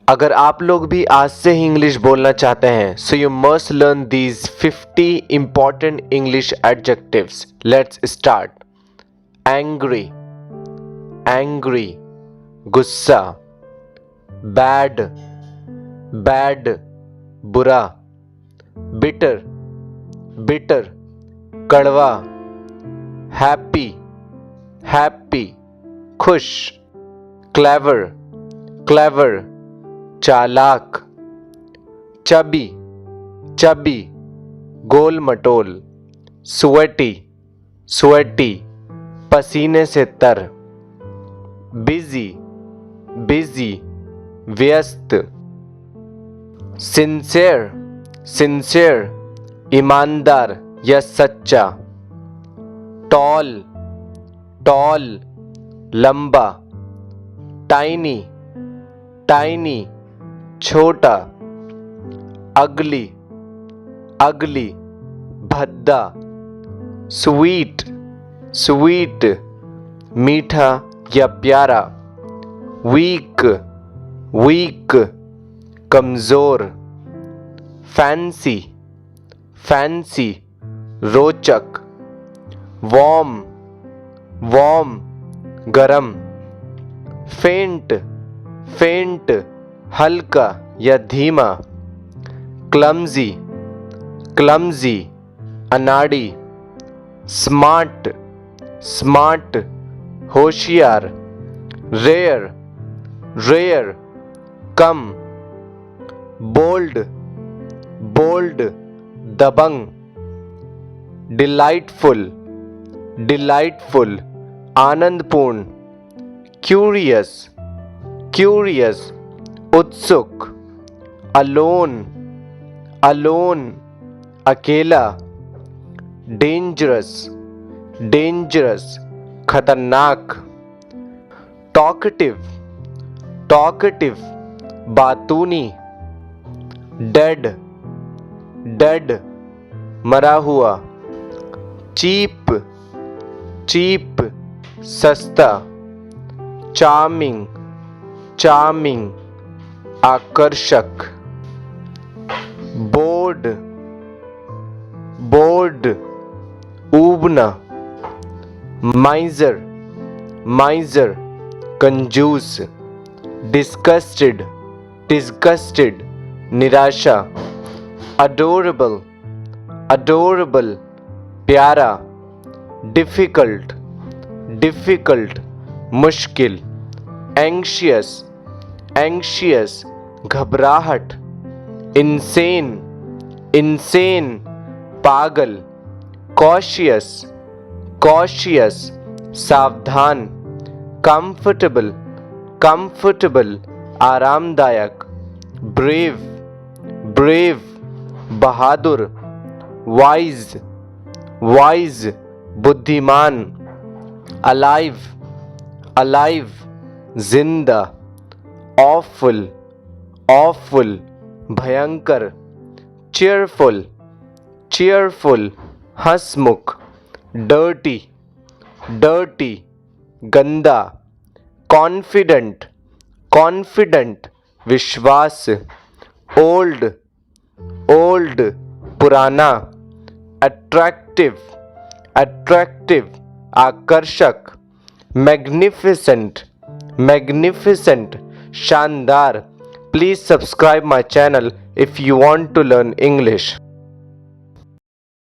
अगर आप लोग भी आज से ही इंग्लिश बोलना चाहते हैं so you must learn these 50 important English adjectives. Let's start. Angry, angry गुस्सा. बैड, बैड बुरा. बिटर, बिटर कड़वा. हैप्पी, हैप्पी खुश. क्लेवर, क्लेवर चालाक. चबी, चबी गोल मटोल. स्वेटी, स्वेटी पसीने से तर. बिजी, बिजी व्यस्त. सिंसियर, सिंसियर ईमानदार या सच्चा. टॉल, टॉल लंबा. टाइनी, टाइनी छोटा. अगली, अगली भद्दा. स्वीट, स्वीट मीठा या प्यारा. वीक, वीक कमजोर. फैंसी, फैंसी रोचक. वॉर्म, वॉर्म गरम. फेंट, फेंट हल्का या धीमा. क्लमजी, क्लमजी अनाड़ी. स्मार्ट, स्मार्ट होशियार. रेयर, रेयर कम. बोल्ड, बोल्ड दबंग. डिलाइटफुल, डिलाइटफुल आनंदपूर्ण. क्यूरियस, क्यूरियस उत्सुक. अलोन, अलोन अकेला. डेंजरस, डेंजरस खतरनाक. टॉकटिव, टॉकटिव बातूनी. डेड, डेड मरा हुआ. चीप, चीप सस्ता. चार्मिंग, चार्मिंग आकर्षक. बोर्ड, बोर्ड ऊबना. माइजर, माइजर कंजूस. डिस्गस्टेड, डिस्गस्टेड निराशा. अडोरेबल, अडोरेबल प्यारा. डिफिकल्ट, डिफिकल्ट मुश्किल. एंग्शियस, एंग्शियस घबराहट. इंसेन, इंसेन पागल. कॉशियस, कॉशियस सावधान. कंफर्टेबल, कंफर्टेबल आरामदायक. ब्रेव, ब्रेव बहादुर. वाइज, वाइज बुद्धिमान. अलाइव, अलाइव जिंदा. ऑफुल, ऑफुल भयंकर. चेयरफुल, चेयरफुल हंसमुख. डर्टी, डर्टी गंदा. कॉन्फिडेंट, कॉन्फिडेंट विश्वास. ओल्ड, ओल्ड पुराना. अट्रैक्टिव, अट्रैक्टिव आकर्षक. मैग्निफिसेंट, मैग्निफिसेंट शानदार. Please subscribe my channel if you want to learn English.